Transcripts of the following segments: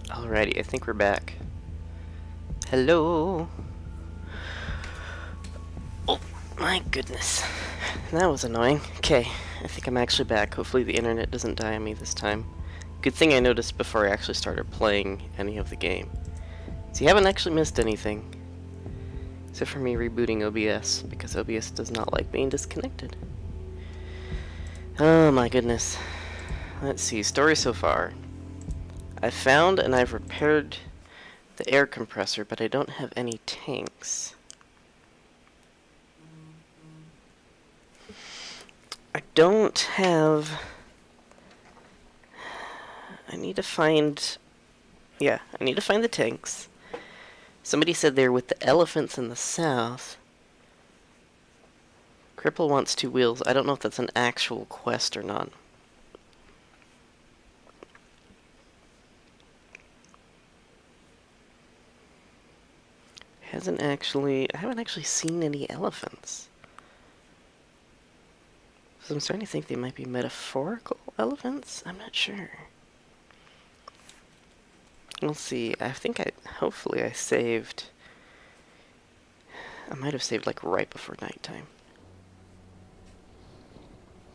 Alrighty, I think we're back. Hello. Oh my goodness. That was annoying. Okay, I think I'm actually back. Hopefully the internet doesn't die on me this time. Good thing I noticed before I actually started playing any of the game. So you haven't actually missed anything. Except for me rebooting OBS, because OBS does not like being disconnected. Oh my goodness. Let's see, story so far. I found and I've repaired the air compressor, but I don't have any tanks. I don't have... I need to find... Yeah, I need to find the tanks. Somebody said they're with the elephants in the south. Cripple wants 2 wheels. I don't know if that's an actual quest or not. I haven't actually seen any elephants. So I'm starting to think they might be metaphorical elephants? I'm not sure. We'll see. Hopefully I saved... I might have saved like right before nighttime.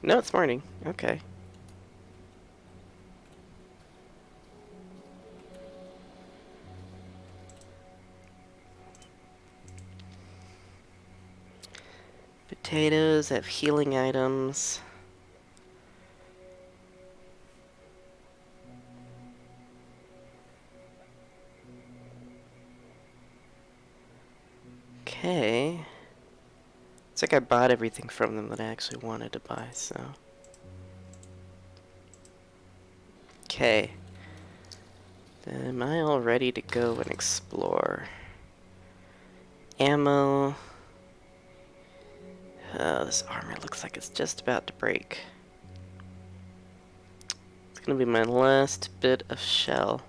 No, it's morning. Okay. Potatoes, I have healing items. Okay. It's like I bought everything from them that I actually wanted to buy, so... Okay. Then am I all ready to go and explore? Ammo. Oh, this armor looks like it's just about to break. It's gonna be my last bit of shell.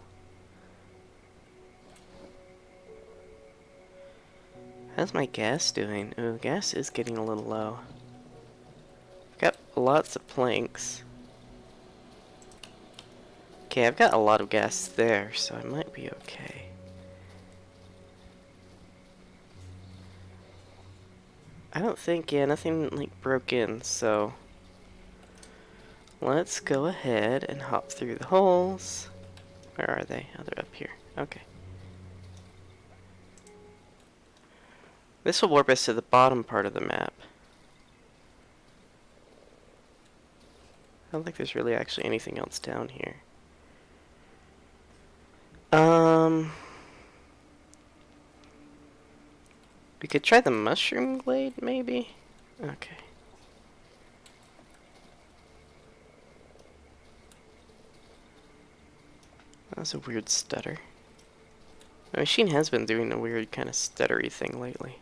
How's my gas doing? Ooh, gas is getting a little low. Got lots of planks. Okay, I've got a lot of gas there, so I might be okay. I don't think, yeah, nothing like broke in, so let's go ahead and hop through the holes. Where are they? Oh, they're up here. Okay. This will warp us to the bottom part of the map. I don't think there's really actually anything else down here. We could try the mushroom glade, maybe? Okay. That was a weird stutter. The machine has been doing a weird kind of stuttery thing lately.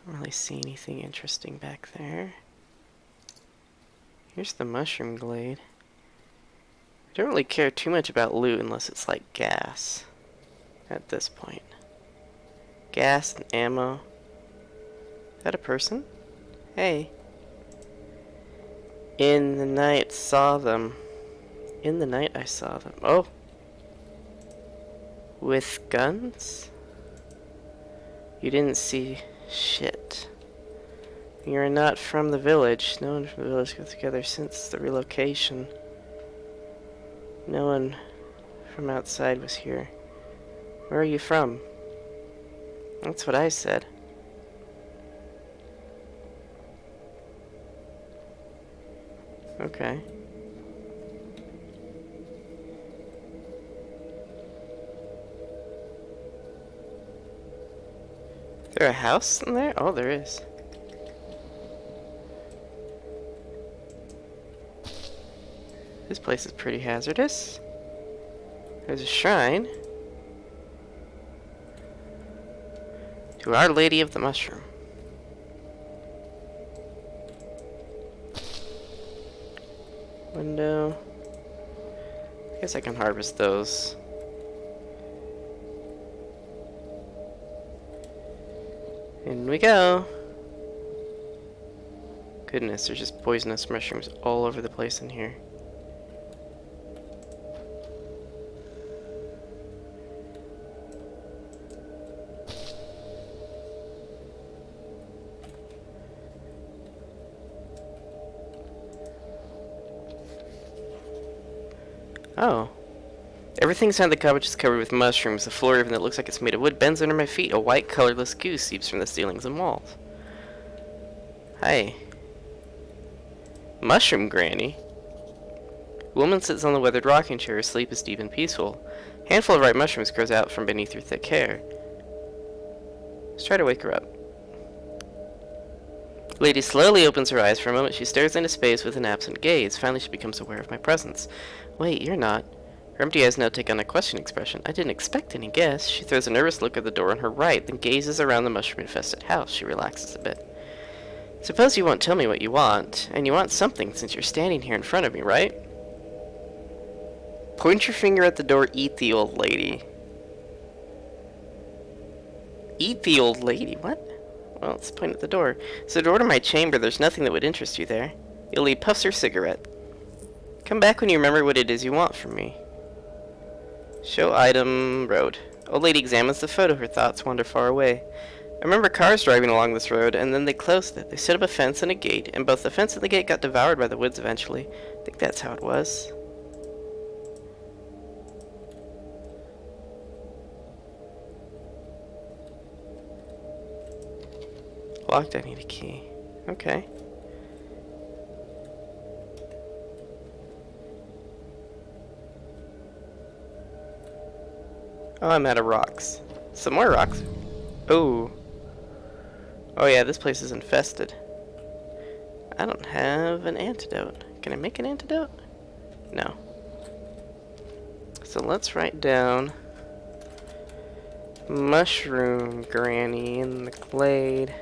I don't really see anything interesting back there. Here's the mushroom glade. I don't really care too much about loot unless it's like gas at this point. Gas and ammo. Is that a person? Hey. In the night saw them. In the night I saw them. Oh. With guns? You didn't see shit. You're not from the village. No one from the village got together since the relocation. No one from outside was here. Where are you from? That's what I said. Okay. Is there a house in there? Oh, there is. This place is pretty hazardous. There's a shrine to Our Lady of the Mushroom. Window. I guess I can harvest those. In we go. Goodness, there's just poisonous mushrooms all over the place in here. Oh. Everything inside the cottage is covered with mushrooms. The floor, even though it looks like it's made of wood, bends under my feet. A white, colorless goo seeps from the ceilings and walls. Hi. Mushroom Granny? A woman sits on the weathered rocking chair. Her sleep is deep and peaceful. A handful of ripe mushrooms grows out from beneath her thick hair. Let's try to wake her up. The lady slowly opens her eyes. For a moment, she stares into space with an absent gaze. Finally, she becomes aware of my presence. Wait, you're not. Her empty eyes now take on a question expression. I didn't expect any guess. She throws a nervous look at the door on her right, then gazes around the mushroom-infested house. She relaxes a bit. Suppose you won't tell me what you want. And you want something since you're standing here in front of me, right? Point your finger at the door, eat the old lady. Eat the old lady? What? Well, let's point at the door. It's the door to my chamber. There's nothing that would interest you there. Illy puffs her cigarette. Come back when you remember what it is you want from me. Show item road. Old lady examines the photo. Her thoughts wander far away. I remember cars driving along this road, and then they closed it. They set up a fence and a gate, and both the fence and the gate got devoured by the woods eventually. I think that's how it was. Locked, I need a key. Okay. Oh, I'm out of rocks. Some more rocks. Oh. Oh yeah, this place is infested. I don't have an antidote. Can I make an antidote? No. So let's write down Mushroom Granny in the glade.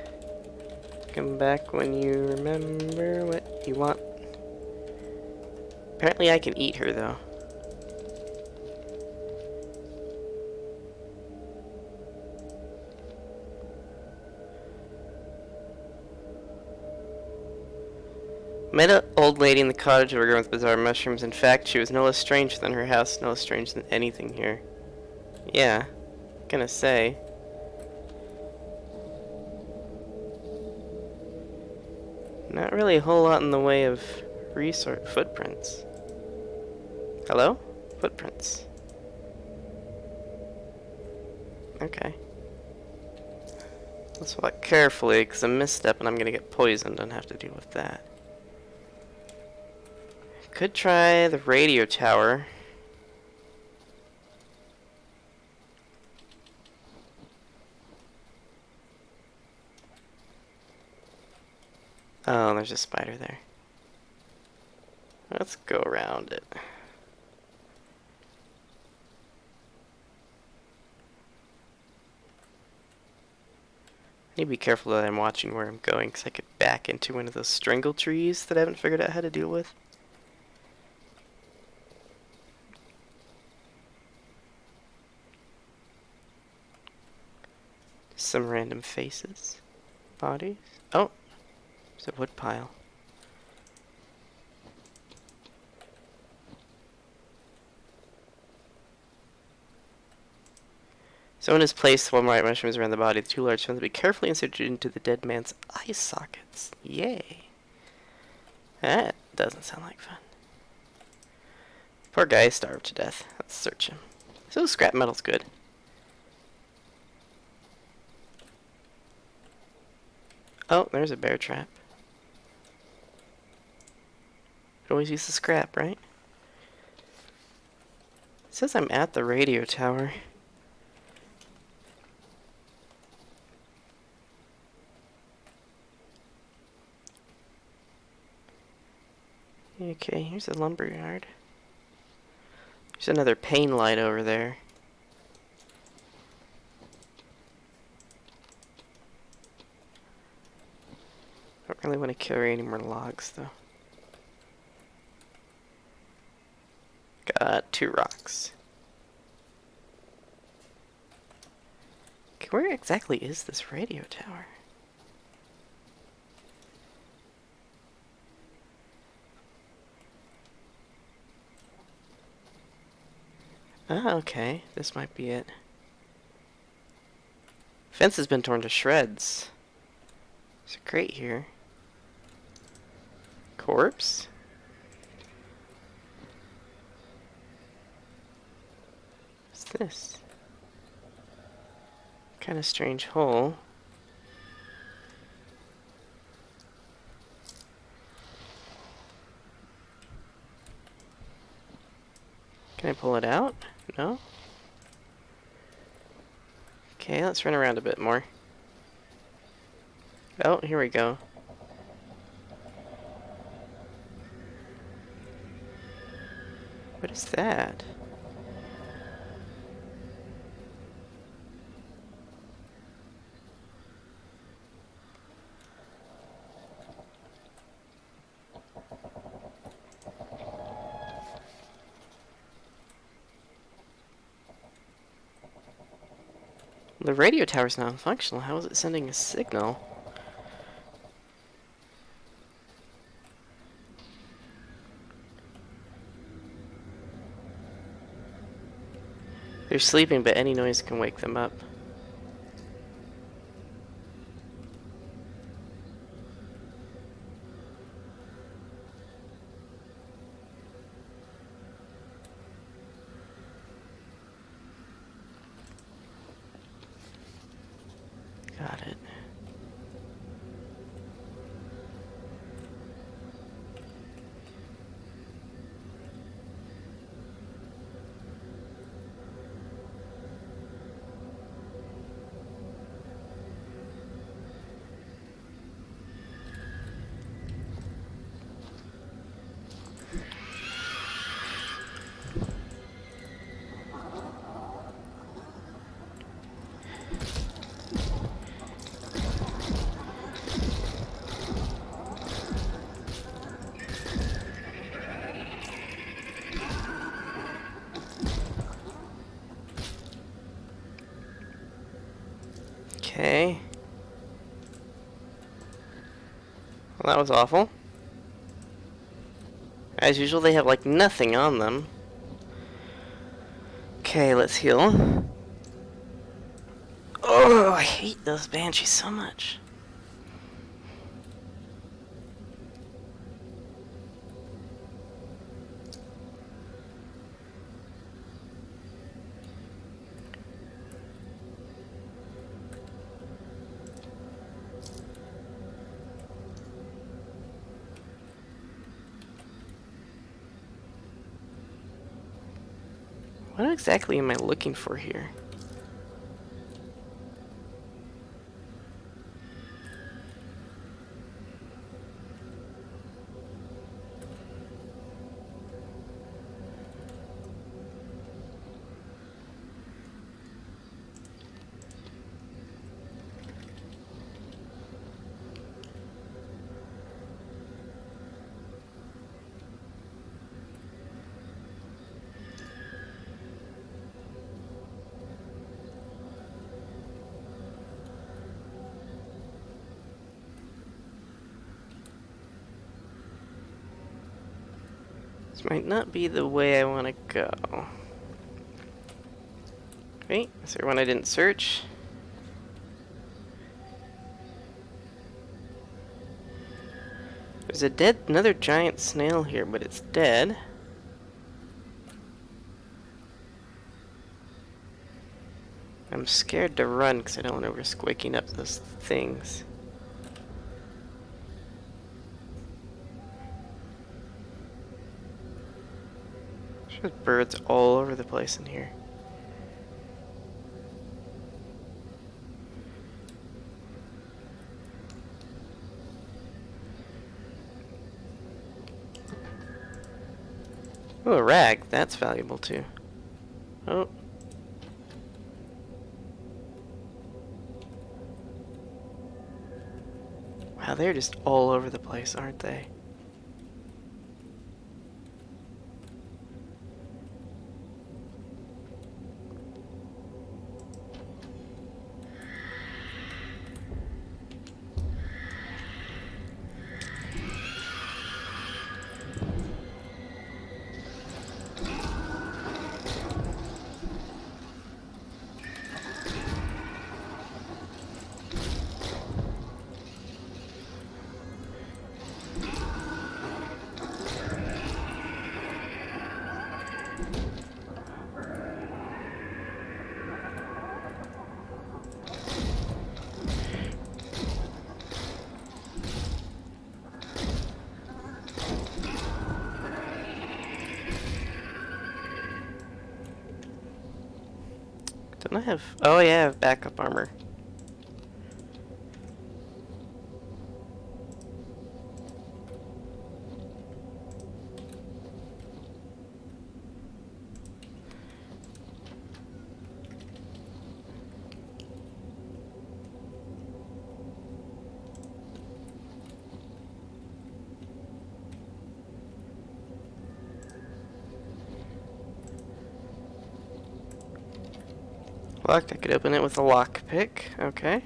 Come back when you remember what you want. Apparently I can eat her though. Met an old lady in the cottage overgrown with bizarre mushrooms. In fact, she was no less strange than her house, no less strange than anything here. Yeah, gonna say. Not really a whole lot in the way of footprints. Hello? Footprints. Okay. Let's walk carefully, because a misstep and I'm gonna get poisoned and have to deal with that. Could try the radio tower. Oh, there's a spider there. Let's go around it. I need to be careful that I'm watching where I'm going, because I could back into one of those strangle trees that I haven't figured out how to deal with. Some random faces. Bodies. Oh! There's a wood pile. Someone has placed one white mushrooms around the body. The two large ones will be carefully inserted into the dead man's eye sockets. Yay. That doesn't sound like fun. Poor guy starved to death. Let's search him. So scrap metal's good. Oh, there's a bear trap. Could always use the scrap, right? It says I'm at the radio tower. Okay, here's a lumberyard. There's another pane light over there. Don't really want to carry any more logs, though. Got 2 rocks. Okay, Where exactly is this radio tower? Ah, okay. This might be it. Fence has been torn to shreds. There's a crate here. Corpse? What's this? Kind of strange hole. Can I pull it out? No? Okay, let's run around a bit more. Oh, here we go. What is that? The radio tower's non-functional. How is it sending a signal? They're sleeping, but any noise can wake them up. Got it. Okay. Well, that was awful. As usual, they have like nothing on them. Okay, let's heal. Oh, I hate those banshees so much. What exactly am I looking for here? This might not be the way I want to go. Wait, is there one I didn't search? There's another giant snail here, but it's dead. I'm scared to run because I don't want to risk waking up those things. There's birds all over the place in here. Oh, a rag. That's valuable too. Oh. Wow, they're just all over the place, aren't they? Don't I have... Oh yeah, I have backup armor. Locked. I could open it with a lockpick. Okay.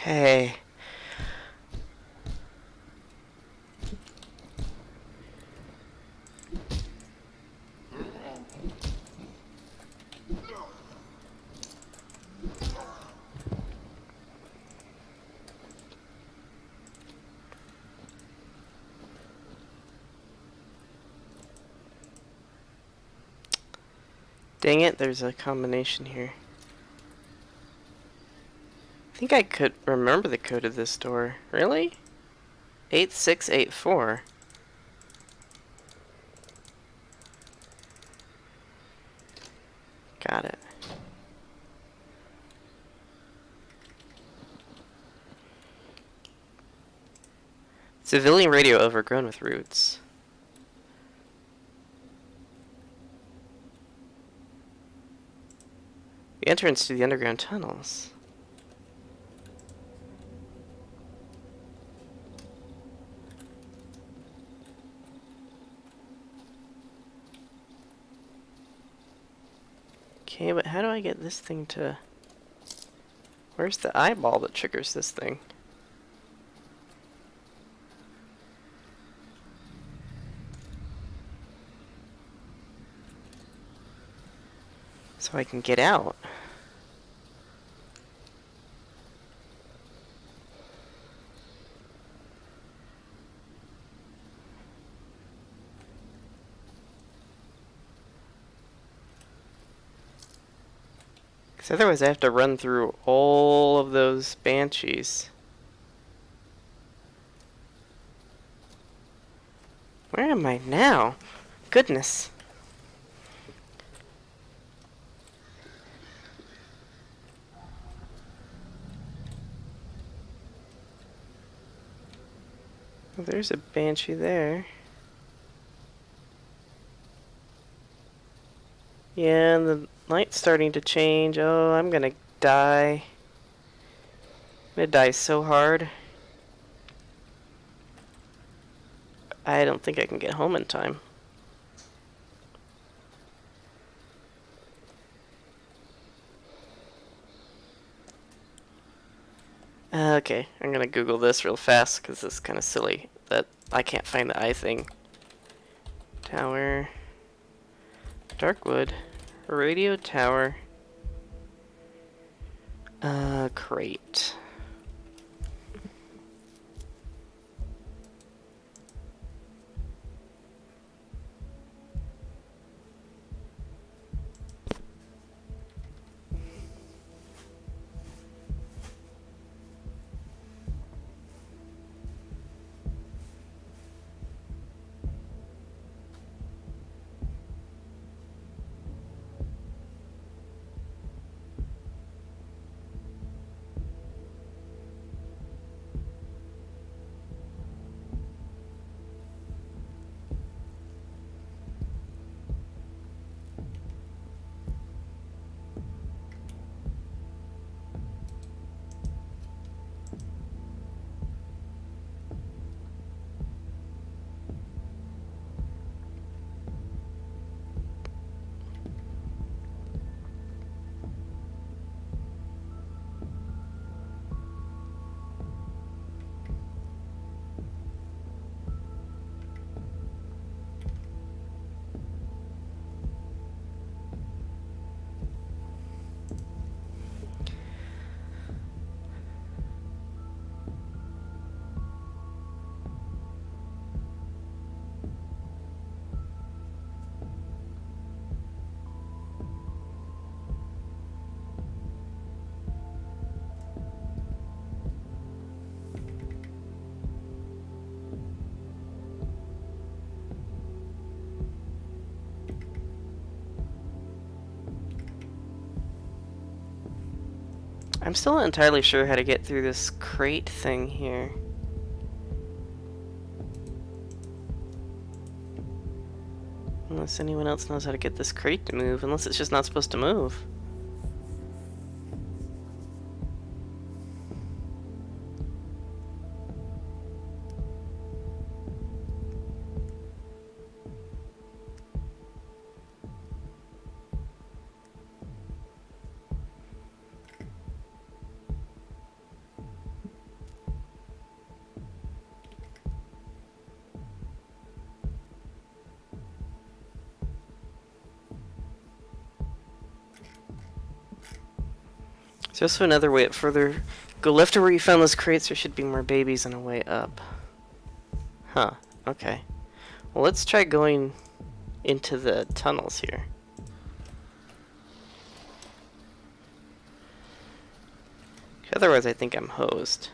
Okay. Dang it, there's a combination here. I think I could remember the code of this door. Really? 8684. Got it. Civilian radio overgrown with roots. The entrance to the underground tunnels. Okay, but how do I get this thing to... Where's the eyeball that triggers this thing? So I can get out. Because otherwise I have to run through all of those banshees. Where am I now? Goodness. Well, there's a banshee there. Yeah, and the light's starting to change. Oh, I'm gonna die. I'm gonna die so hard. I don't think I can get home in time. Okay, I'm gonna Google this real fast because this is kind of silly that I can't find the eye thing. Tower. Darkwood. Radio tower. Crate. I'm still not entirely sure how to get through this crate thing here. Unless anyone else knows how to get this crate to move, unless it's just not supposed to move. There's also another way up further. Go left to where you found those crates. There should be more babies on a way up. Huh. Okay. Well, let's try going into the tunnels here. Otherwise, I think I'm hosed.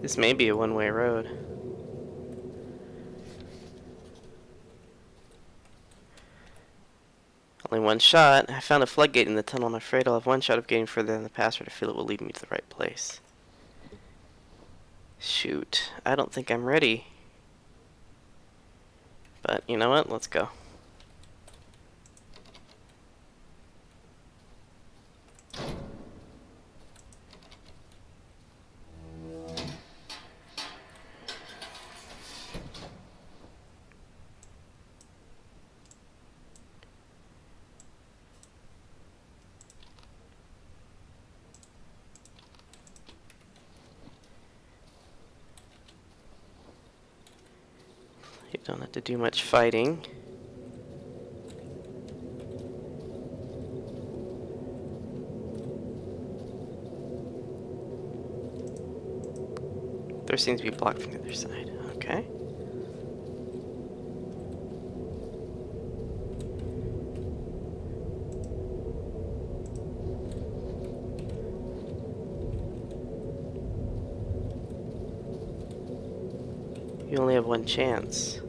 This may be a one-way road. Only one shot. I found a floodgate in the tunnel. I'm afraid I'll have one shot of getting further than the password. I feel it will lead me to the right place. Shoot. I don't think I'm ready. But you know what? Let's go. You don't have to do much fighting. There seems to be blocked from the other side. Okay. You only have one chance.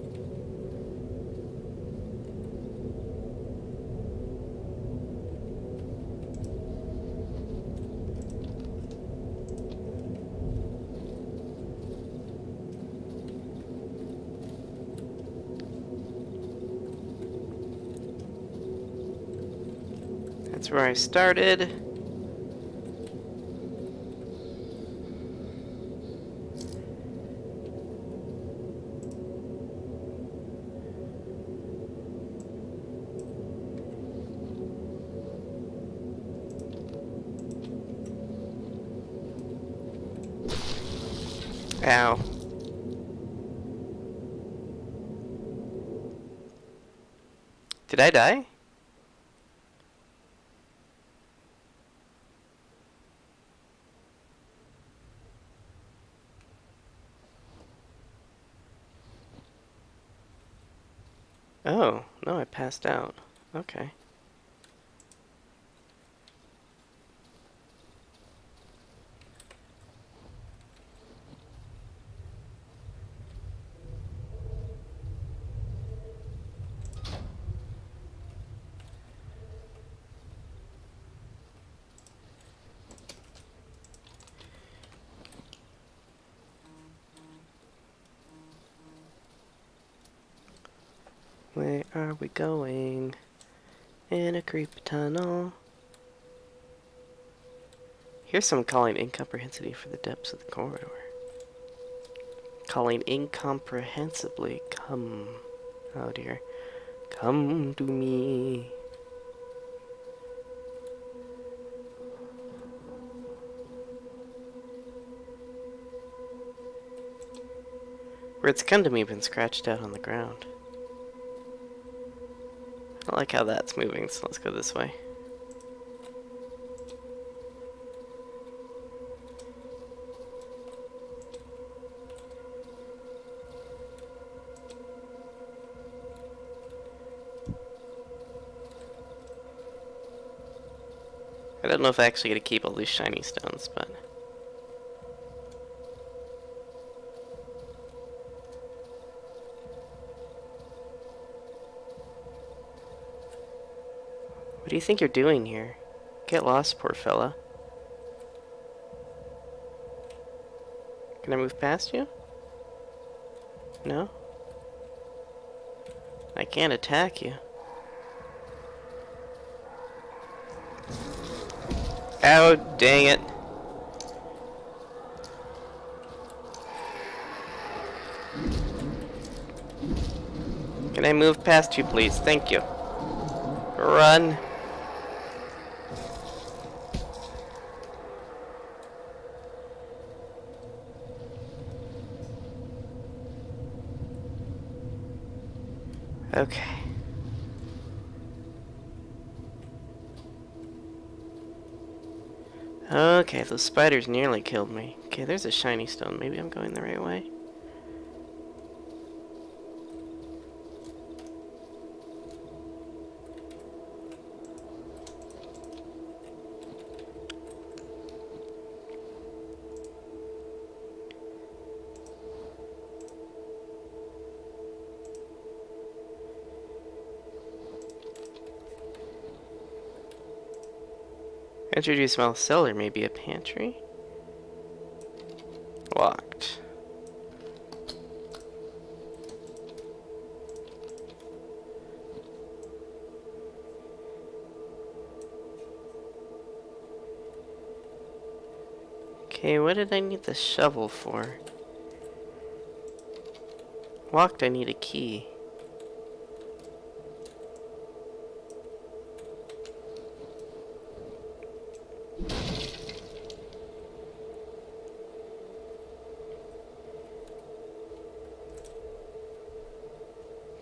That's where I started. Ow. Did I die? Oh, no, I passed out. Okay. Where are we going? In a creepy tunnel. Here's some calling incomprehensibly for the depths of the corridor. Calling incomprehensibly. Come. Oh dear. Come to me. Words come to me been scratched out on the ground. I like how that's moving, so let's go this way. I don't know if I actually get to keep all these shiny stones, but... What do you think you're doing here? Get lost, poor fella. Can I move past you? No? I can't attack you. Oh, dang it. Can I move past you, please? Thank you. Run. Okay. Okay, those spiders nearly killed me. Okay, there's a shiny stone. Maybe I'm going the right way. Entry to small cellar, maybe a pantry? Locked. Okay, what did I need the shovel for? Locked, I need a key.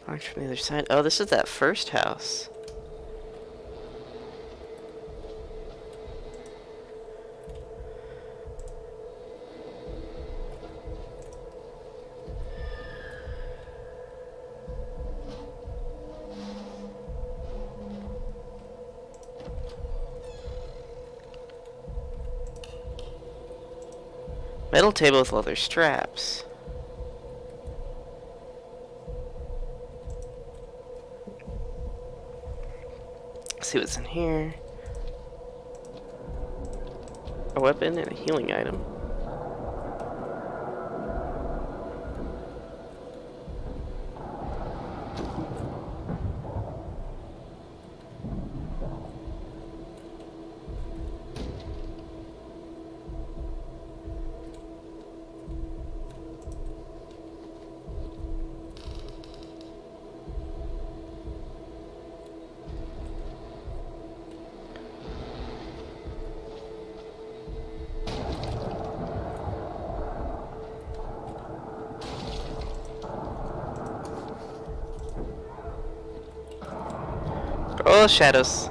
Locked from the other side. Oh, this is that first house. Metal table with leather straps. Let's see what's in here. A weapon and a healing item. Oh, shadows.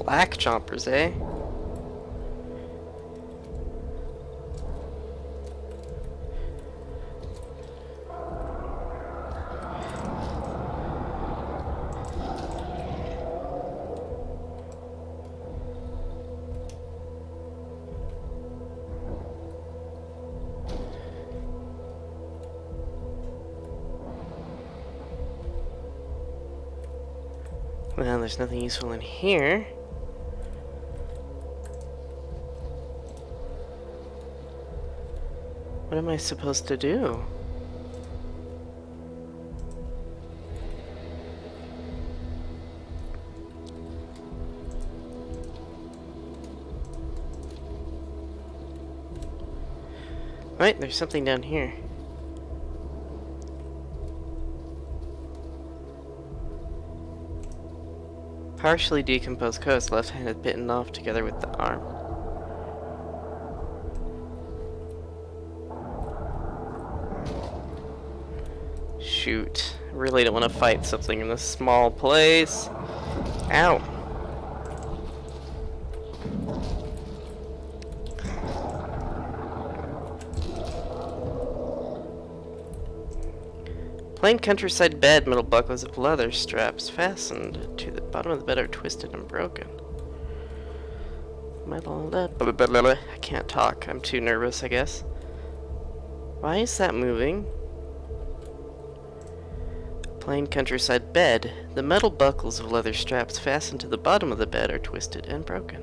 Black chompers, eh? Well, there's nothing useful in here. What am I supposed to do? Wait, there's something down here. Partially decomposed coast, left hand had bitten off together with the arm. Shoot. Really don't want to fight something in this small place. Ow. Plain countryside bed, middle buckles of leather straps fastened to the bottom of the bed are twisted and broken. I can't talk. I'm too nervous, I guess. Why is that moving? Plain countryside bed. The metal buckles of leather straps fastened to the bottom of the bed are twisted and broken.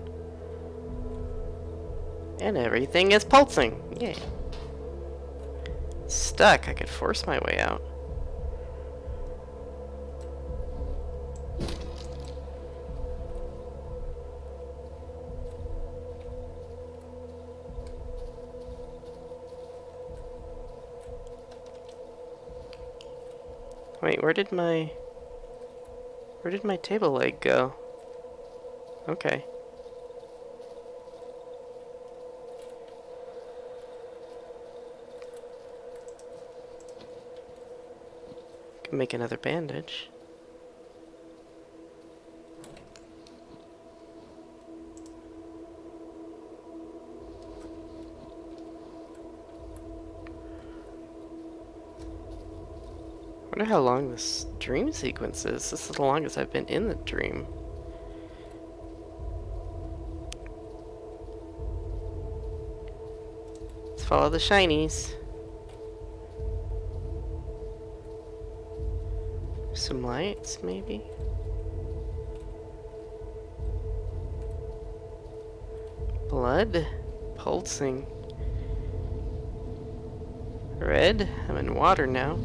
And everything is pulsing. Yay. Stuck. I could force my way out. Wait, where did my table leg go? Okay. Can make another bandage. I wonder how long this dream sequence is. This is the longest I've been in the dream. Let's follow the shinies. Some lights, maybe? Blood pulsing. Red. I'm in water now.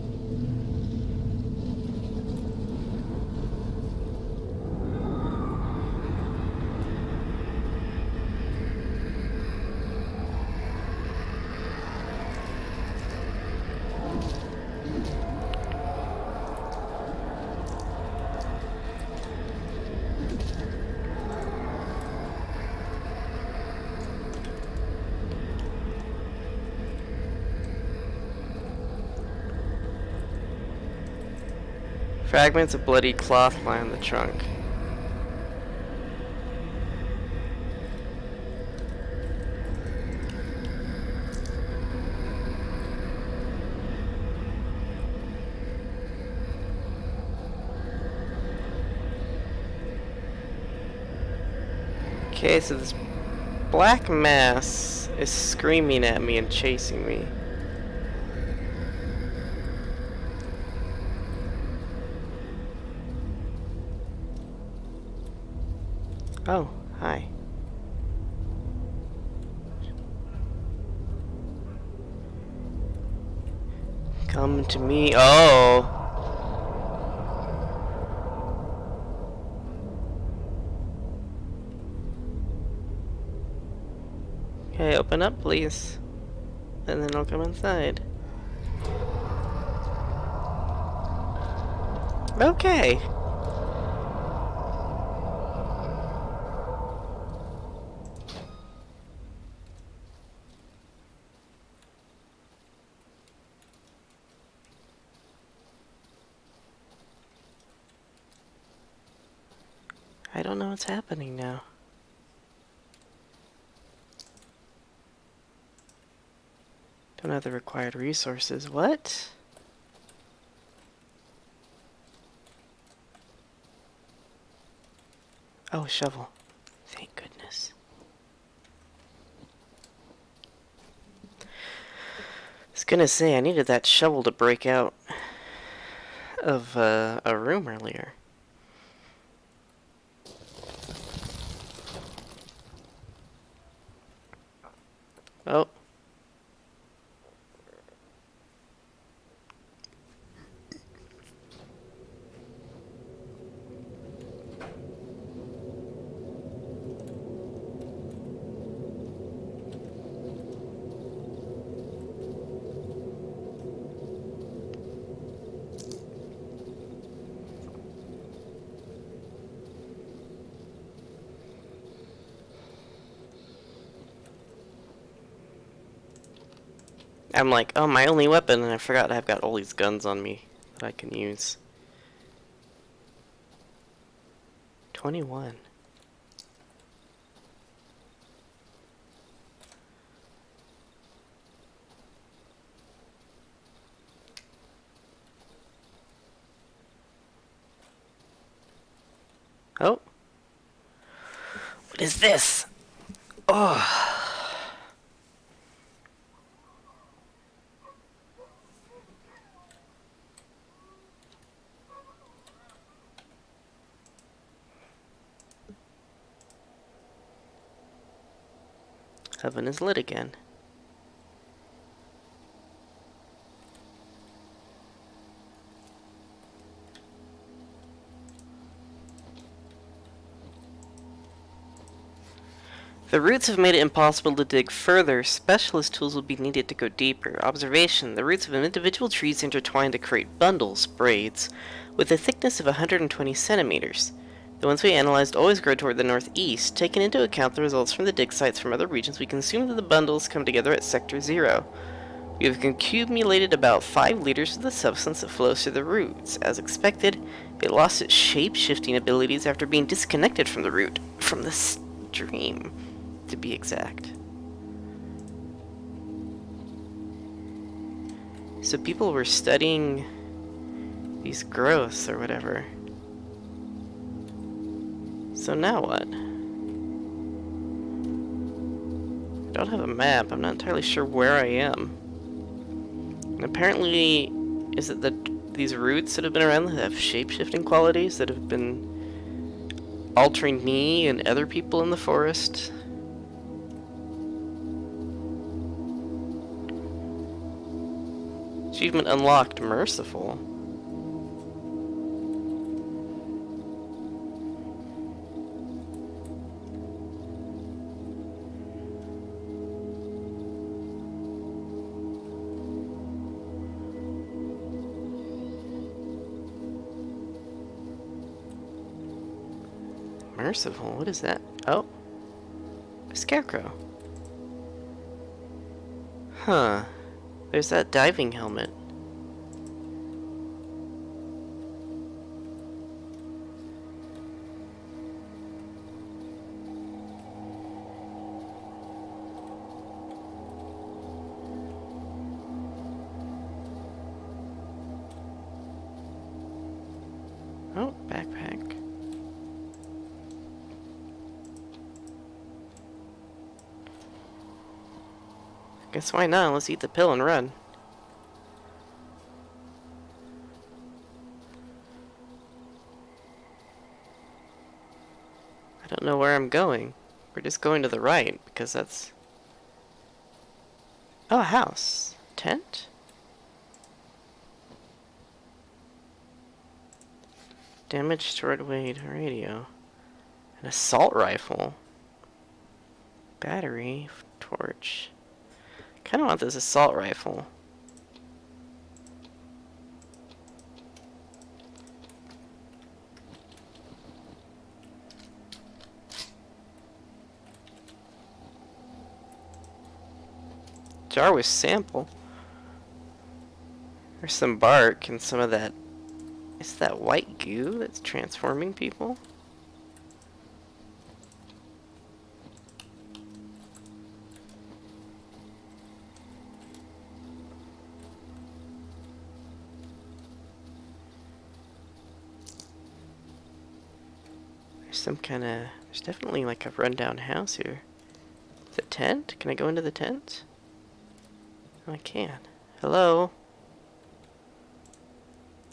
Fragments of bloody cloth lie on the trunk. Okay, so this black mass is screaming at me and chasing me. Oh, hi. Come to me. Oh. Okay, open up, please. And then I'll come inside. Okay. I don't know what's happening now. Don't have the required resources. What? Oh, shovel. Thank goodness. I was gonna say, I needed that shovel to break out of a room earlier. Oh. I'm like, oh, my only weapon, and I forgot I've got all these guns on me that I can use. 21. Oh. What is this? Oh. Oven is lit again. The roots have made it impossible to dig further. Specialist tools will be needed to go deeper. Observation. The roots of individual trees intertwine to create bundles, braids, with a thickness of 120 centimeters. The ones we analyzed always grow toward the northeast. Taking into account the results from the dig sites from other regions, we can assume that the bundles come together at Sector 0. We have accumulated about 5 liters of the substance that flows through the roots. As expected, it lost its shape-shifting abilities after being disconnected from the root, from the stream, to be exact. So people were studying these growths or whatever. So now what? I don't have a map. I'm not entirely sure where I am. And apparently, is it these roots that have been around that have shape-shifting qualities that have been altering me and other people in the forest? Achievement unlocked, merciful. Merciful, what is that? Oh, a scarecrow. Huh. There's that diving helmet. Oh, backpack. Guess why not? Let's eat the pill and run. I don't know where I'm going. We're just going to the right, because that's... Oh, a house. Tent? Damaged short-wave radio. An assault rifle. Battery. Torch. Kind of want this assault rifle. Jar with sample. There's some bark and some of that. Is that white goo that's transforming people? Some kind of... There's definitely like a rundown house here. The tent? Can I go into the tent? Oh, I can. Hello?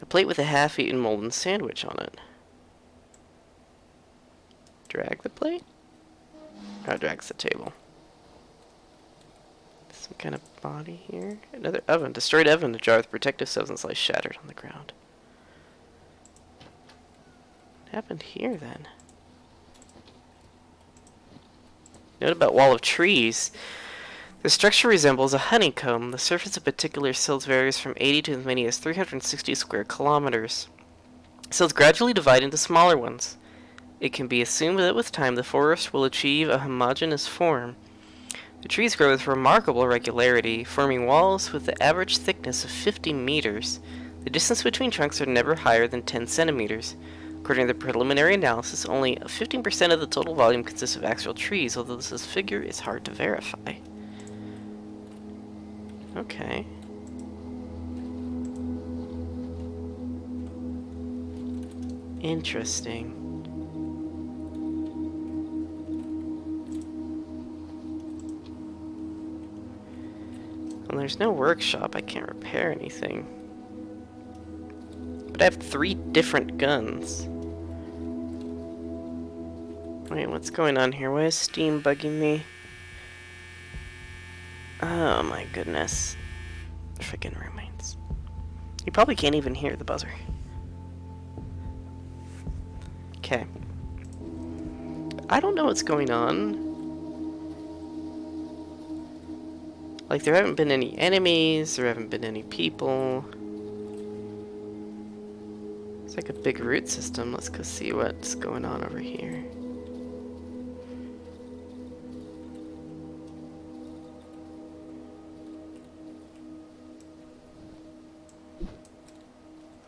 A plate with a half-eaten molten sandwich on it. Drag the plate? Oh, drags the table. Some kind of body here. Another oven. Destroyed oven. A jar with protective substance lies shattered on the ground. What happened here then? Note about wall of trees. The structure resembles a honeycomb. The surface of particular sills varies from 80 to as many as 360 square kilometers. Sills gradually divide into smaller ones. It can be assumed that with time the forest will achieve a homogeneous form. The trees grow with remarkable regularity, forming walls with the average thickness of 50 meters. The distance between trunks are never higher than 10 centimeters. According to the preliminary analysis, only 15% of the total volume consists of actual trees, although this figure is hard to verify. Okay. Interesting. Well, there's no workshop. I can't repair anything. But I have 3 different guns. Wait, what's going on here? Why is Steam bugging me? Oh my goodness. Freaking roommates. You probably can't even hear the buzzer. Okay. I don't know what's going on. Like, there haven't been any enemies, there haven't been any people. It's like a big root system. Let's go see what's going on over here.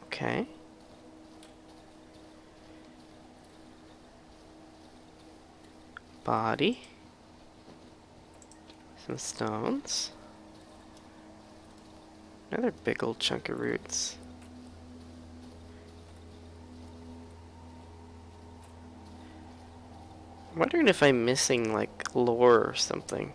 Okay. Body. Some stones. Another big old chunk of roots. I'm wondering if I'm missing, like, lore or something.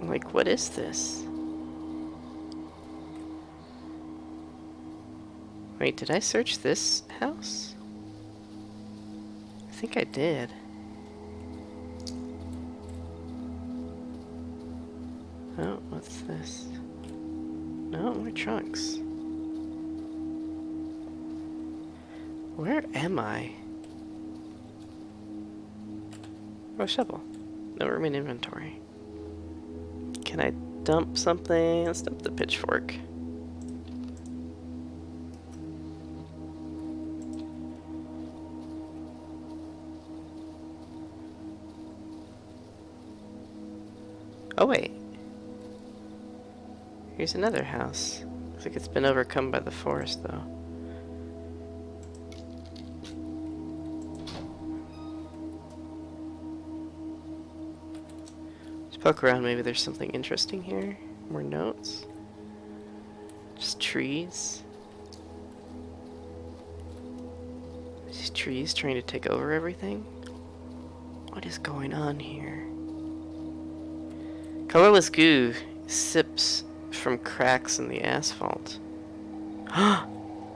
Like, what is this? Wait, did I search this house? I think I did. Oh, what's this? No, more trunks. Where am I? Oh, shovel. No room in inventory. Can I dump something? Let's dump the pitchfork. Oh wait. Here's another house. Looks like it's been overcome by the forest though. Poke around, maybe there's something interesting here. More notes. Just trees. These trees trying to take over everything. What is going on here? Colorless goo sips from cracks in the asphalt.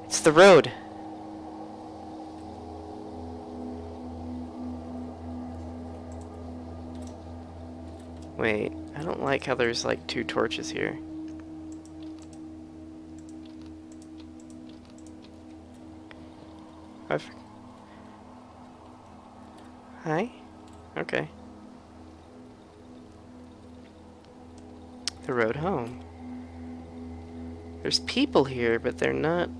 It's the road! Wait, I don't like how there's like 2 torches here. Hi? Okay. The road home. There's people here, but they're not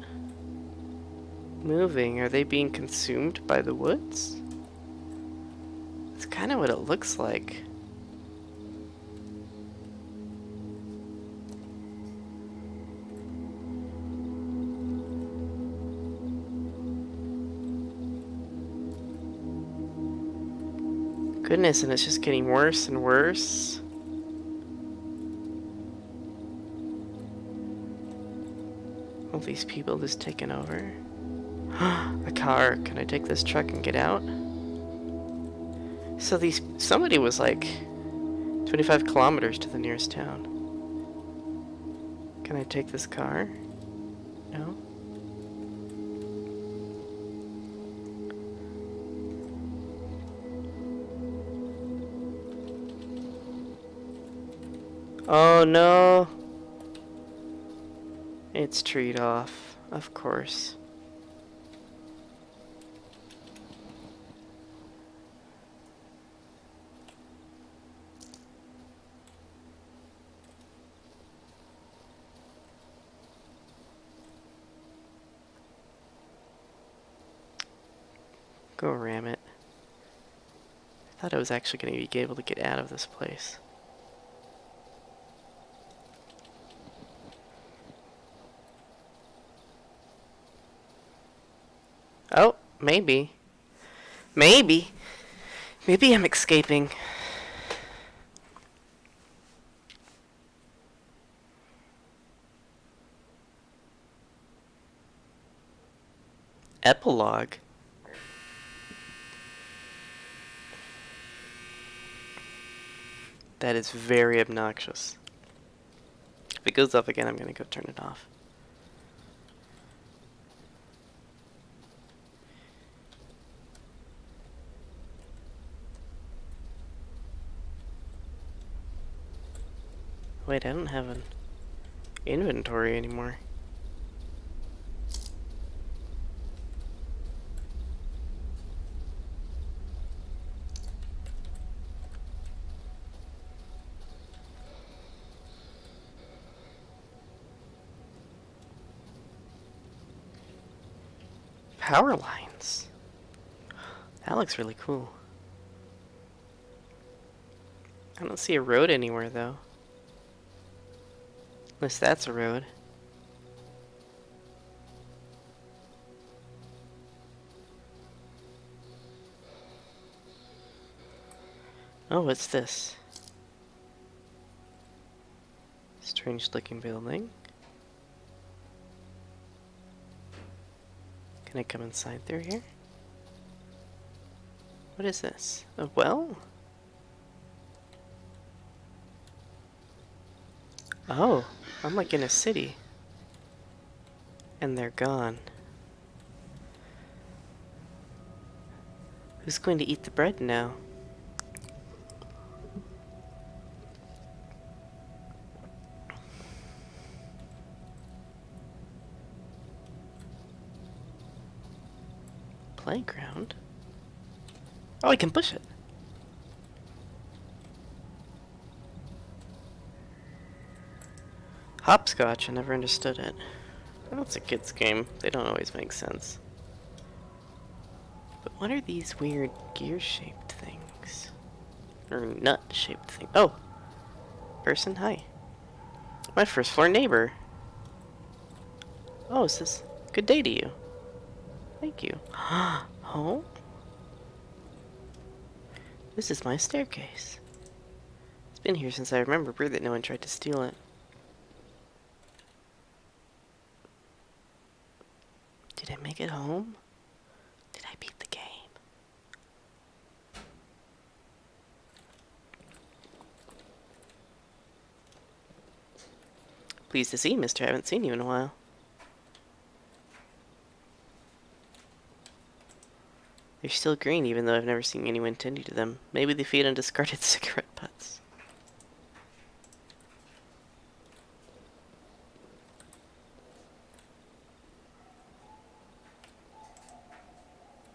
moving. Are they being consumed by the woods? That's kind of what it looks like. Goodness, and it's just getting worse and worse. All these people just taking over. A car. Can I take this truck and get out? So somebody was like 25 kilometers to the nearest town. Can I take this car? No? Oh no! It's treed off, of course. Go ram it. I thought I was actually going to be able to get out of this place. Oh, maybe. Maybe. Maybe I'm escaping. Epilogue. That is very obnoxious. If it goes off again, I'm going to go turn it off. Wait, I don't have an inventory anymore. Power lines. That looks really cool. I don't see a road anywhere though. Unless that's a road. Oh, what's this? Strange looking building. Can I come inside through here? What is this? A well? Oh, I'm like in a city. And they're gone. Who's going to eat the bread now? Playground? Oh, I can push it. Hopscotch, I never understood it. Well, it's a kid's game. They don't always make sense. But what are these weird gear-shaped things? Or nut-shaped things? Oh! Person, hi. My first floor neighbor. Oh, is this... Good day to you. Thank you. Oh? This is my staircase. It's been here since I remember, that no one tried to steal it. Did I make it home? Did I beat the game? Pleased to see you, mister. I haven't seen you in a while. They're still green, even though I've never seen anyone tending to them. Maybe they feed on discarded cigarette butts.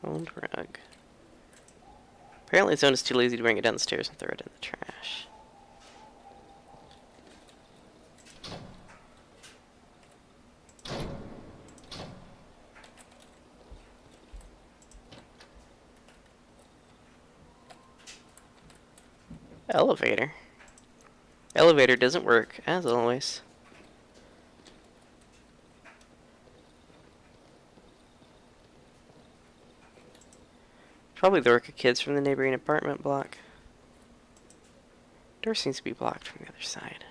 Owned rug. Apparently Zona's too lazy to bring it down the stairs and throw it in the trash. Elevator. Elevator doesn't work, as always. Probably the work of kids from the neighboring apartment block. Door seems to be blocked from the other side.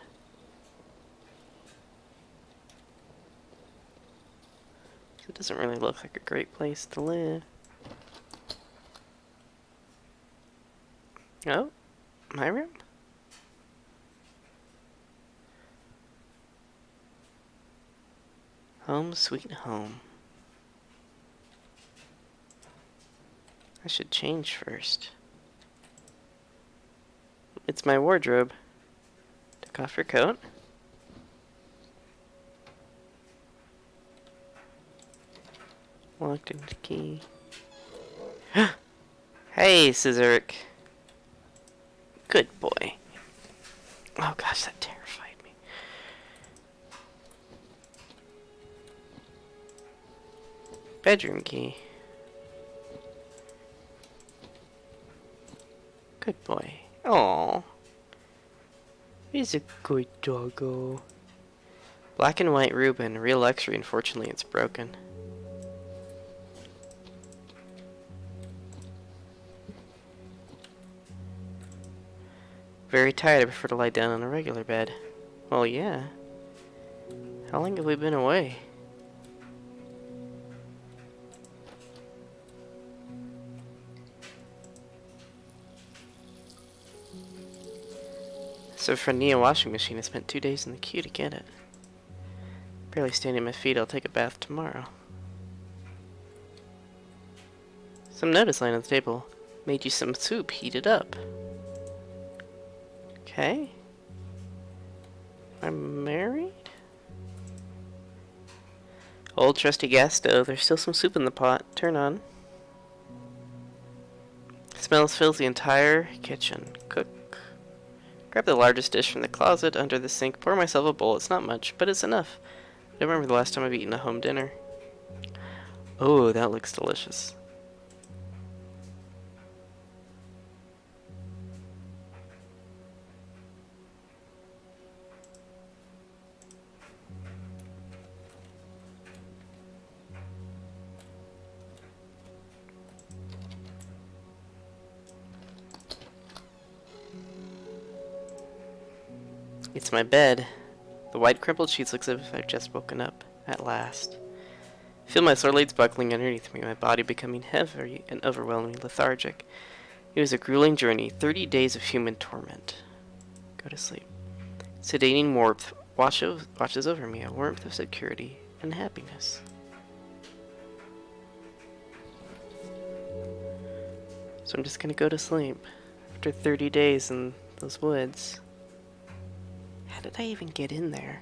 It doesn't really look like a great place to live. Oh, my room? Home sweet home. I should change first. It's my wardrobe. Take off your coat. Locked into key. Hey, Scissoric. Good boy. Oh gosh, that terrified me. Bedroom key. Good boy. Aww. He's a good doggo. Black and white Reuben, real luxury. Unfortunately, it's broken. Very tired. I prefer to lie down on a regular bed. Well, yeah. How long have we been away? So for a Nia washing machine, I spent 2 days in the queue to get it. Barely standing on my feet. I'll take a bath tomorrow. Some notice lying on the table. Made you some soup. Heat it up. Okay. I'm married? Old trusty gas stove. There's still some soup in the pot. Turn on. Smells fills the entire kitchen. Cook. Grab the largest dish from the closet under the sink. Pour myself a bowl. It's not much, but it's enough. I don't remember the last time I've eaten a home dinner. Oh, that looks delicious. It's my bed. The white crumpled sheets look as if I've just woken up. At last. Feel my sore legs buckling underneath me, my body becoming heavy and overwhelmingly lethargic. It was a grueling journey, 30 days of human torment. Go to sleep. Sedating warmth washes over me, a warmth of security and happiness. So I'm just gonna go to sleep after 30 days in those woods. How did I even get in there?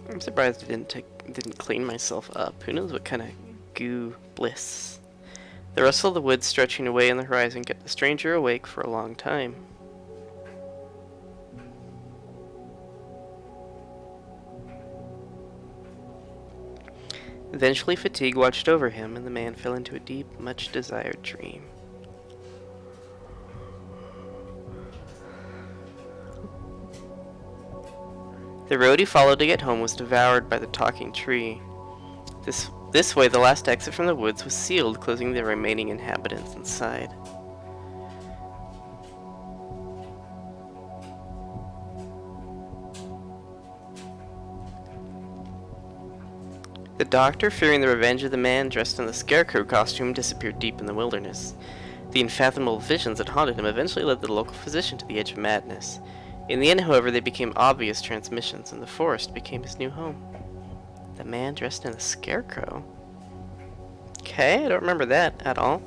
I'm surprised I didn't clean myself up. Who knows what kind of goo Bliss. The rustle of the woods stretching away on the horizon kept the stranger awake for a long time. Eventually fatigue watched over him, and the man fell into a deep, much-desired dream. The road he followed to get home was devoured by the talking tree. This way, the last exit from the woods was sealed, closing the remaining inhabitants inside. The doctor, fearing the revenge of the man dressed in the scarecrow costume, disappeared deep in the wilderness. The unfathomable visions that haunted him eventually led the local physician to the edge of madness. In the end, however, they became obvious transmissions, and the forest became his new home. The man dressed in a scarecrow? Okay, I don't remember that at all.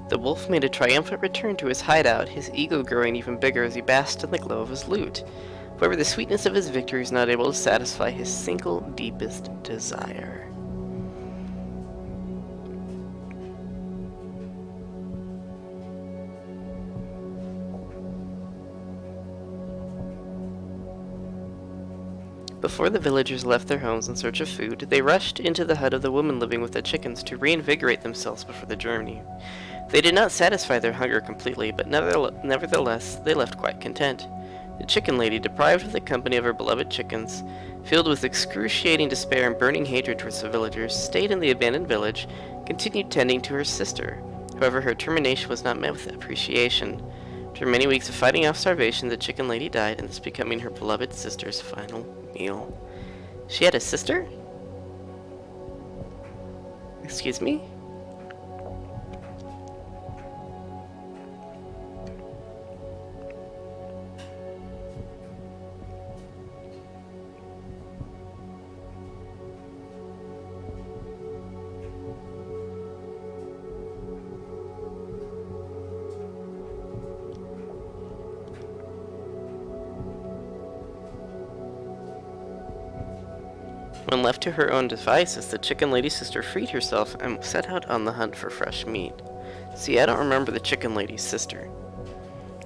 The wolf made a triumphant return to his hideout, his ego growing even bigger as he basked in the glow of his loot. However, the sweetness of his victory is not able to satisfy his single deepest desire. Before the villagers left their homes in search of food, they rushed into the hut of the woman living with the chickens to reinvigorate themselves before the journey. They did not satisfy their hunger completely, but nevertheless, they left quite content. The chicken lady, deprived of the company of her beloved chickens, filled with excruciating despair and burning hatred towards the villagers, stayed in the abandoned village, continued tending to her sister. However, her termination was not met with appreciation. After many weeks of fighting off starvation, the chicken lady died, and this becoming her beloved sister's final meal. She had a sister? Excuse me? When left to her own devices, the chicken lady's sister freed herself and set out on the hunt for fresh meat. See, I don't remember the chicken lady's sister.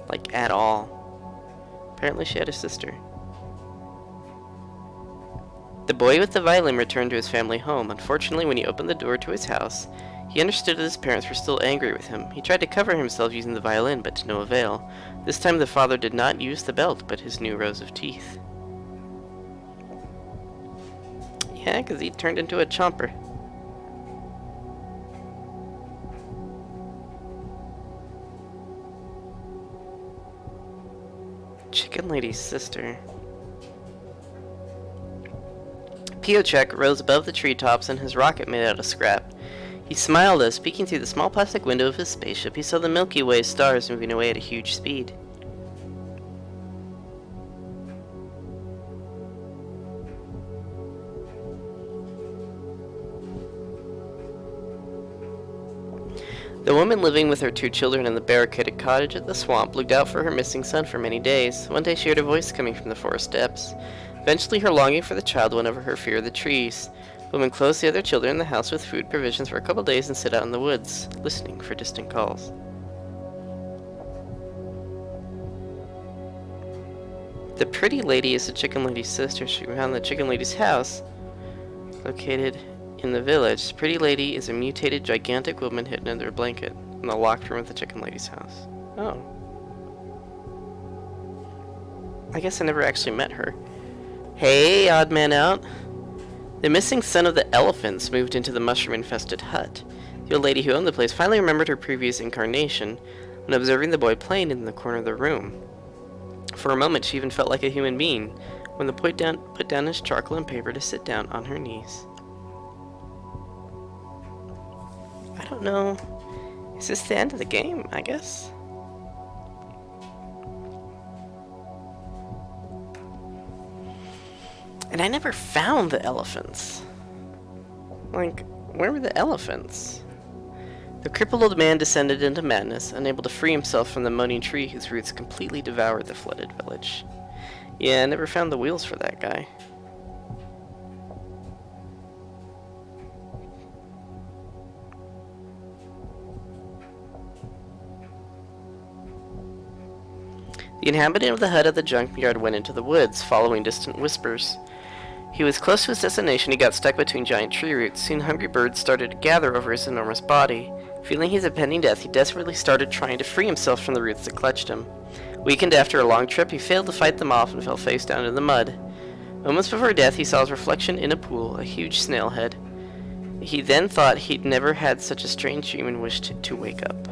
Like, at all. Apparently she had a sister. The boy with the violin returned to his family home. Unfortunately, when he opened the door to his house, he understood that his parents were still angry with him. He tried to cover himself using the violin, but to no avail. This time the father did not use the belt, but his new rows of teeth. Yeah, because he turned into a chomper. Chicken lady's sister. Piotrek rose above the treetops in his rocket made out of scrap. He smiled as, peeking through the small plastic window of his spaceship, he saw the Milky Way stars moving away at a huge speed. The woman living with her 2 children in the barricaded cottage at the swamp looked out for her missing son for many days. One day she heard a voice coming from the forest depths. Eventually her longing for the child won over her fear of the trees. The woman closed the other children in the house with food provisions for a couple days and set out in the woods, listening for distant calls. The pretty lady is the chicken lady's sister. She found the chicken lady's house, located in the village. The pretty lady is a mutated, gigantic woman hidden under a blanket in the locked room of the chicken lady's house. Oh. I guess I never actually met her. Hey, odd man out. The missing son of the elephants moved into the mushroom-infested hut. The old lady who owned the place finally remembered her previous incarnation when observing the boy playing in the corner of the room. For a moment, she even felt like a human being when the boy put down his charcoal and paper to sit down on her knees. I don't know. Is this the end of the game, I guess? And I never found the elephants. Like, where were the elephants? The crippled old man descended into madness, unable to free himself from the moaning tree whose roots completely devoured the flooded village. Yeah, I never found the wheels for that guy. The inhabitant of the hut at the junkyard went into the woods, following distant whispers. He was close to his destination. He got stuck between giant tree roots. Soon hungry birds started to gather over his enormous body. Feeling his impending death, he desperately started trying to free himself from the roots that clutched him. Weakened after a long trip, he failed to fight them off and fell face down in the mud. Moments before death, he saw his reflection in a pool, a huge snail head. He then thought he'd never had such a strange dream and wished to wake up.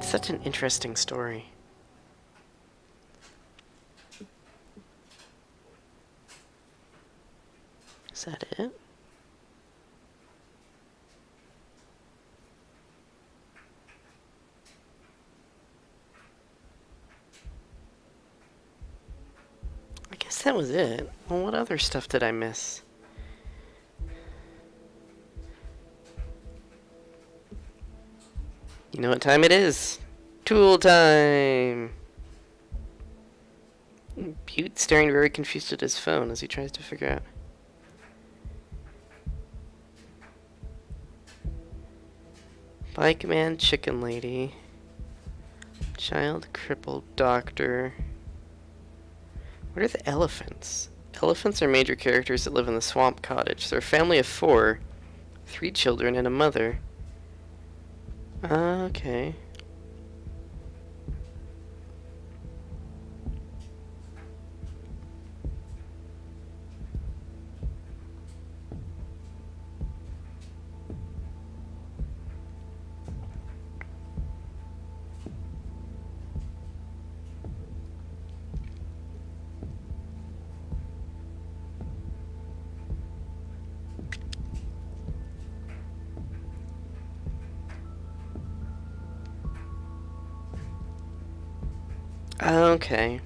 Such an interesting story. Is that it? I guess that was it. Well, what other stuff did I miss? You know what time it is? Tool time! Butte staring very confused at his phone as he tries to figure out. Bike man, chicken lady. Child crippled doctor. What are the elephants? Elephants are major characters that live in the swamp cottage. They're a family of 4, 3 children and a mother. Okay. Okay.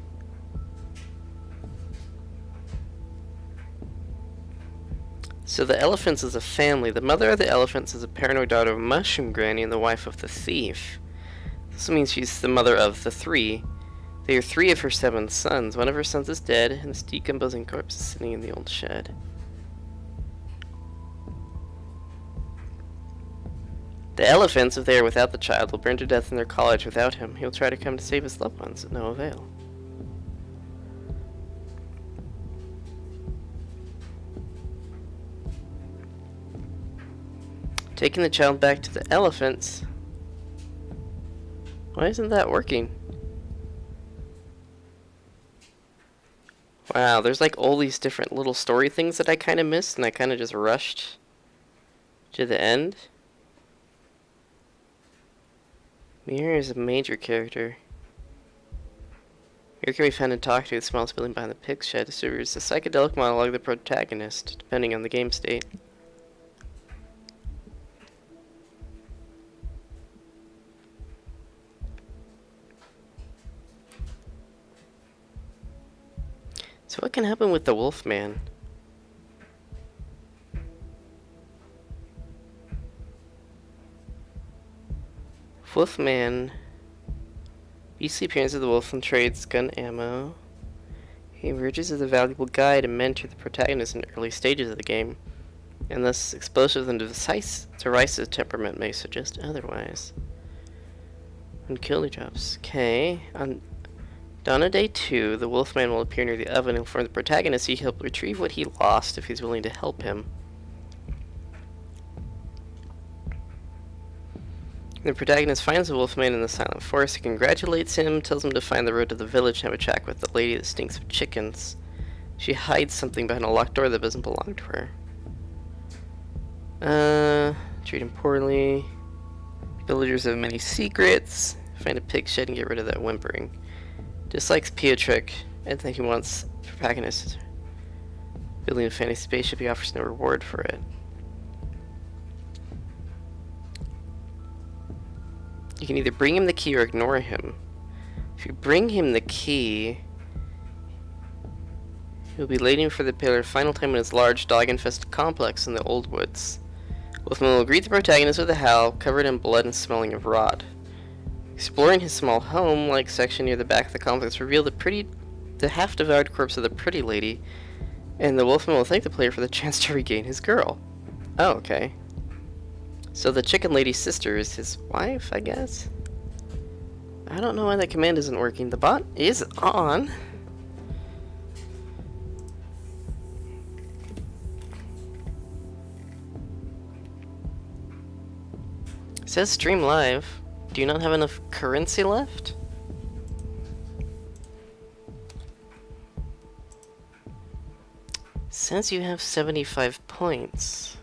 So the elephants is a family. The mother of the elephants is a paranoid daughter of Mushroom Granny and the wife of the thief. This means she's the mother of the three. They are 3 of her 7 sons. One of her sons is dead, and his decomposing corpse is sitting in the old shed. The elephants, if they are without the child, will burn to death in their college without him. He will try to come to save his loved ones, at no avail. Taking the child back to the elephants. Why isn't that working? Wow, there's like all these different little story things that I kind of missed, and I kind of just rushed to the end. Mirror is a major character. Here can be found and talked to the smallest building behind the pig shed. It serves a psychedelic monologue of the protagonist, depending on the game state. So what can happen with the Wolfman? Wolfman. Beastly appearance of the wolf and trades gun ammo. He emerges as a valuable guide and mentor to the protagonist in the early stages of the game, and thus explosive and derisive temperament may suggest otherwise. When killed, he drops. Okay. On dawn of day 2, the Wolfman will appear near the oven and inform the protagonist he helped retrieve what he lost if he's willing to help him. The protagonist finds the Wolfman in the Silent Forest. He congratulates him, tells him to find the road to the village and have a chat with the lady that stinks of chickens. She hides something behind a locked door that doesn't belong to her. Treat him poorly. Villagers have many secrets. Find a pig shed and get rid of that whimpering. Dislikes Pietrek and think he wants the protagonist building a fantasy spaceship. He offers no reward for it. You can either bring him the key or ignore him. If you bring him the key, he'll be waiting for the pillar final time in his large dog-infested complex in the Old Woods. Wolfman will greet the protagonist with a howl, covered in blood and smelling of rot. Exploring his small home-like section near the back of the complex reveal the half-devoured corpse of the pretty lady, and the Wolfman will thank the player for the chance to regain his girl. Oh, okay. So the chicken lady's sister is his wife, I guess? I don't know why that command isn't working. The bot is on. It says stream live. Do you not have enough currency left? Says you have 75 points.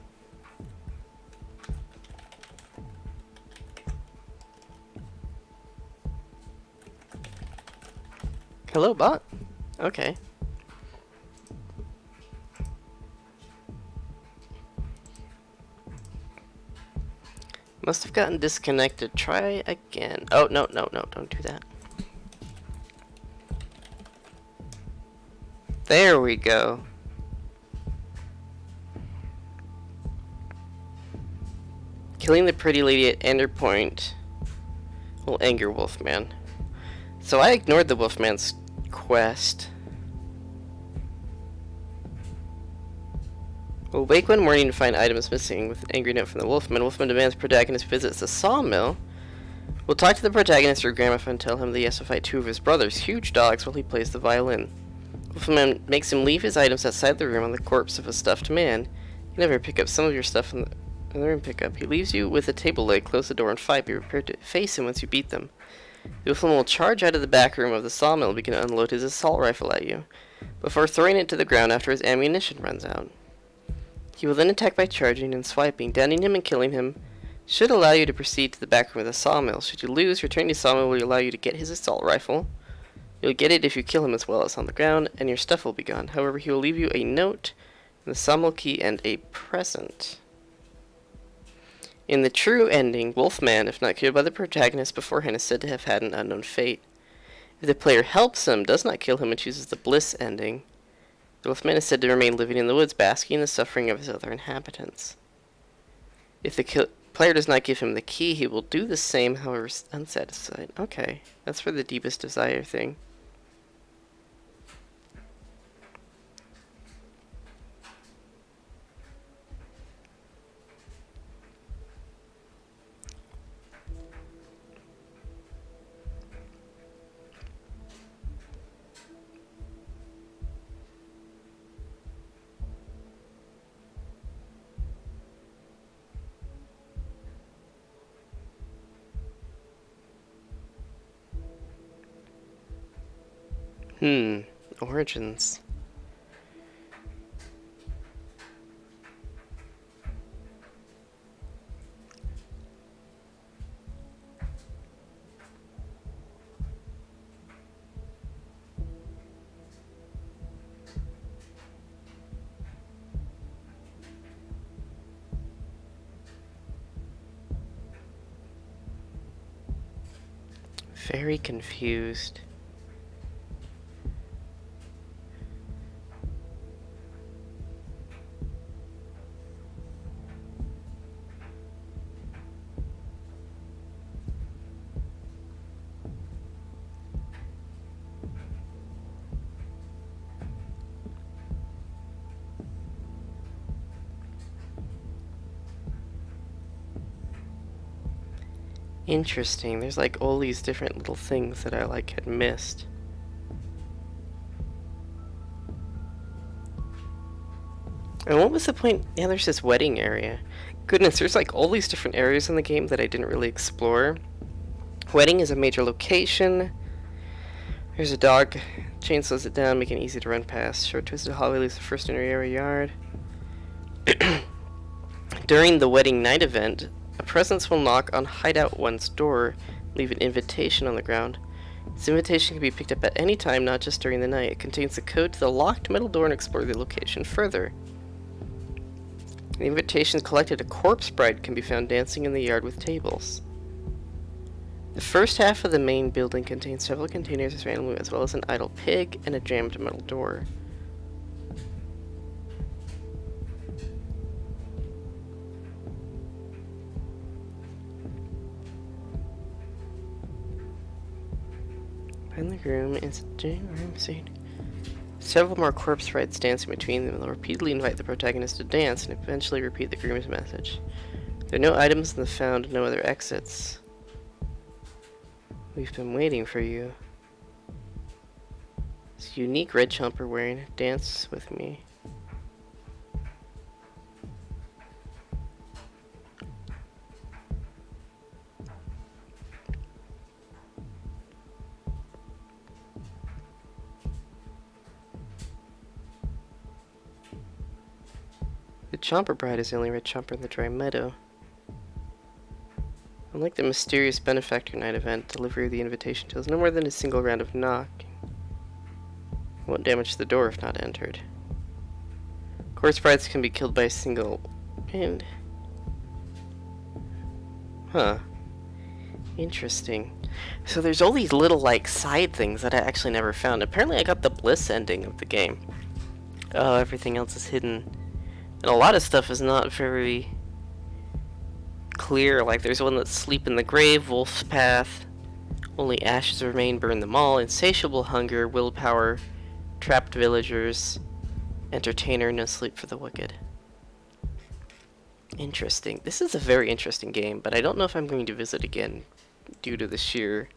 Hello, bot. Okay. Must have gotten disconnected. Try again. Oh, no, don't do that. There we go. Killing the pretty lady at Ender Point will anger Wolfman. So I ignored the Wolfman's quest. We'll wake one morning to find items missing with an angry note from the Wolfman. Wolfman demands the protagonist visits the sawmill. We'll talk to the protagonist through gramophone and tell him that he has to fight 2 of his brothers, huge dogs, while he plays the violin. Wolfman makes him leave his items outside the room on the corpse of a stuffed man. You can never pick up some of your stuff in the room pickup. He leaves you with a table leg, close the door and fight. Be prepared to face him once you beat them. The Wolfman will charge out of the back room of the sawmill and begin to unload his assault rifle at you, before throwing it to the ground after his ammunition runs out. He will then attack by charging and swiping. Downing him and killing him should allow you to proceed to the back room of the sawmill. Should you lose, returning to the sawmill will allow you to get his assault rifle. You'll get it if you kill him as well as on the ground, and your stuff will be gone. However, he will leave you a note, the sawmill key, and a present. In the true ending, Wolfman, if not killed by the protagonist beforehand, is said to have had an unknown fate. If the player helps him, does not kill him, and chooses the Bliss ending, the Wolfman is said to remain living in the woods, basking in the suffering of his other inhabitants. If the player does not give him the key, he will do the same, however unsatisfied. Okay, that's for the deepest desire thing. Origins. Very confused. Interesting. There's like all these different little things that I like had missed. And what was the point? Yeah, there's this wedding area. Goodness, there's like all these different areas in the game that I didn't really explore. Wedding is a major location. There's a dog. Chain slows it down, making it easy to run past. Short twisted hallway leaves the first entry area yard. During the wedding night event, a presence will knock on Hideout 1's door, leave an invitation on the ground. This invitation can be picked up at any time, not just during the night. It contains the code to the locked metal door and explore the location further. The invitation collected, a corpse bride can be found dancing in the yard with tables. The first half of the main building contains several containers randomly, as well as an idle pig and a jammed metal door. Behind the groom is a room scene. Several more corpse brides dancing between them. They'll repeatedly invite the protagonist to dance and eventually repeat the groom's message. There are no items in the found, no other exits. We've been waiting for you. This unique red chomper wearing dance with me. The chomper bride is the only red chomper in the dry meadow. Unlike the mysterious benefactor night event, delivery of the invitation deals no more than a single round of knocking. Won't damage the door if not entered. Corpse brides can be killed by a single hand. Huh. Interesting. So there's all these little like side things that I actually never found. Apparently I got the Bliss ending of the game. Oh, everything else is hidden. And a lot of stuff is not very clear. Like there's one that's sleep in the grave, wolf's path, only ashes remain, burn them all, insatiable hunger, willpower, trapped villagers, entertainer, no sleep for the wicked. Interesting. This is a very interesting game, but I don't know if I'm going to visit again due to the sheer,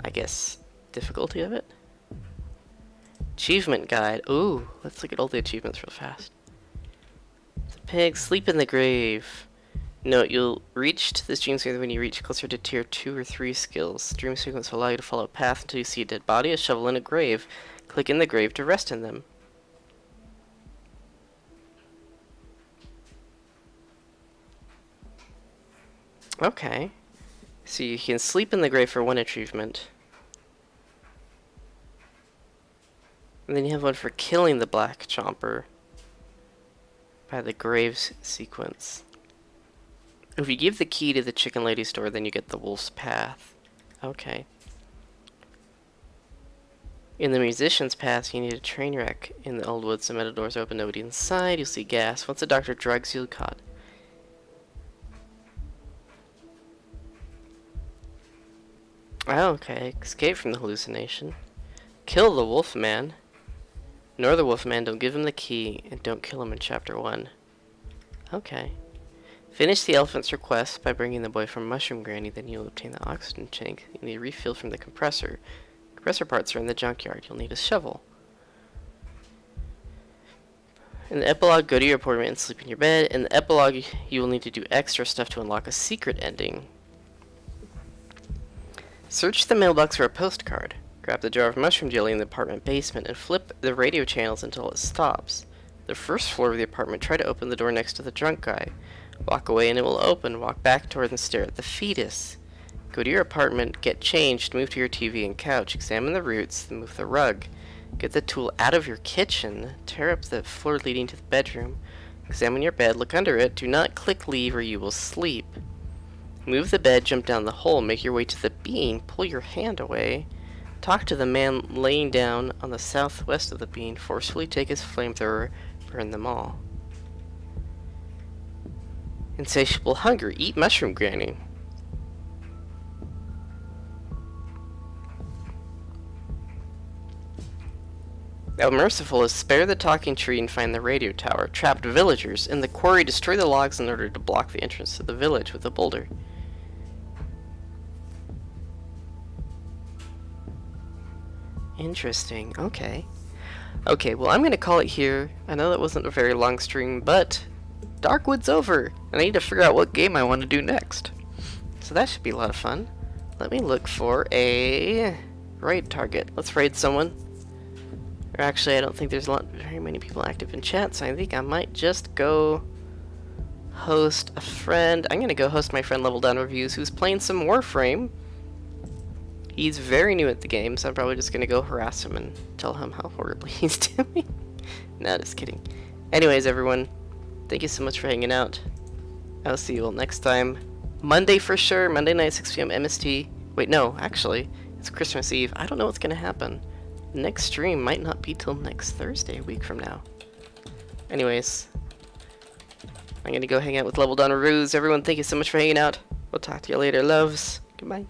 I guess, difficulty of it. Achievement guide. Ooh, let's look at all the achievements real fast. The pig, sleep in the grave. Note, you'll reach to this dream sequence when you reach closer to tier 2 or 3 skills. Dream sequence will allow you to follow a path until you see a dead body, a shovel, and a grave. Click in the grave to rest in them. Okay. So you can sleep in the grave for one achievement. And then you have one for killing the black chomper by the graves sequence. If you give the key to the chicken lady store, then you get the wolf's path. Okay. In the musician's path, you need a train wreck. In the old woods, the metal doors open, nobody inside. You'll see gas. Once the doctor drugs you, caught. Oh, okay. Escape from the hallucination. Kill the Wolfman. Ignore the Wolfman. Don't give him the key. And don't kill him in Chapter 1. Okay. Finish the elephant's request by bringing the boy from Mushroom Granny. Then you'll obtain the oxygen tank. You need a refill from the compressor. Compressor parts are in the junkyard. You'll need a shovel. In the epilogue, go to your apartment and sleep in your bed. In the epilogue, you will need to do extra stuff to unlock a secret ending. Search the mailbox for a postcard. Grab the jar of mushroom jelly in the apartment basement and flip the radio channels until it stops. The first floor of the apartment, try to open the door next to the drunk guy. Walk away and it will open. Walk back toward and stare at the fetus. Go to your apartment, get changed, move to your TV and couch, examine the roots, then move the rug. Get the tool out of your kitchen, tear up the floor leading to the bedroom. Examine your bed, look under it, do not click leave or you will sleep. Move the bed, jump down the hole, make your way to the bean, pull your hand away. Talk to the man laying down on the southwest of the bean, forcefully take his flamethrower, burn them all. Insatiable hunger, eat Mushroom Granny. El Merciful is spare the talking tree and find the radio tower. Trapped villagers. In the quarry, destroy the logs in order to block the entrance to the village with a boulder. Interesting. Okay. Okay, well, I'm going to call it here. I know that wasn't a very long stream, but Darkwood's over, and I need to figure out what game I want to do next. So that should be a lot of fun. Let me look for a raid target. Let's raid someone. Or actually, I don't think there's very many people active in chat, so I think I might just go host a friend. I'm going to go host my friend Level Down Reviews, who's playing some Warframe. He's very new at the game, so I'm probably just going to go harass him and tell him how horribly he's doing. No, just kidding. Anyways, everyone, thank you so much for hanging out. I'll see you all next time. Monday for sure, Monday night, 6 p.m. MST. Wait, no, actually, it's Christmas Eve. I don't know what's going to happen. The next stream might not be till next Thursday, a week from now. Anyways, I'm going to go hang out with Level Down Reviews. Everyone, thank you so much for hanging out. We'll talk to you later, loves. Goodbye.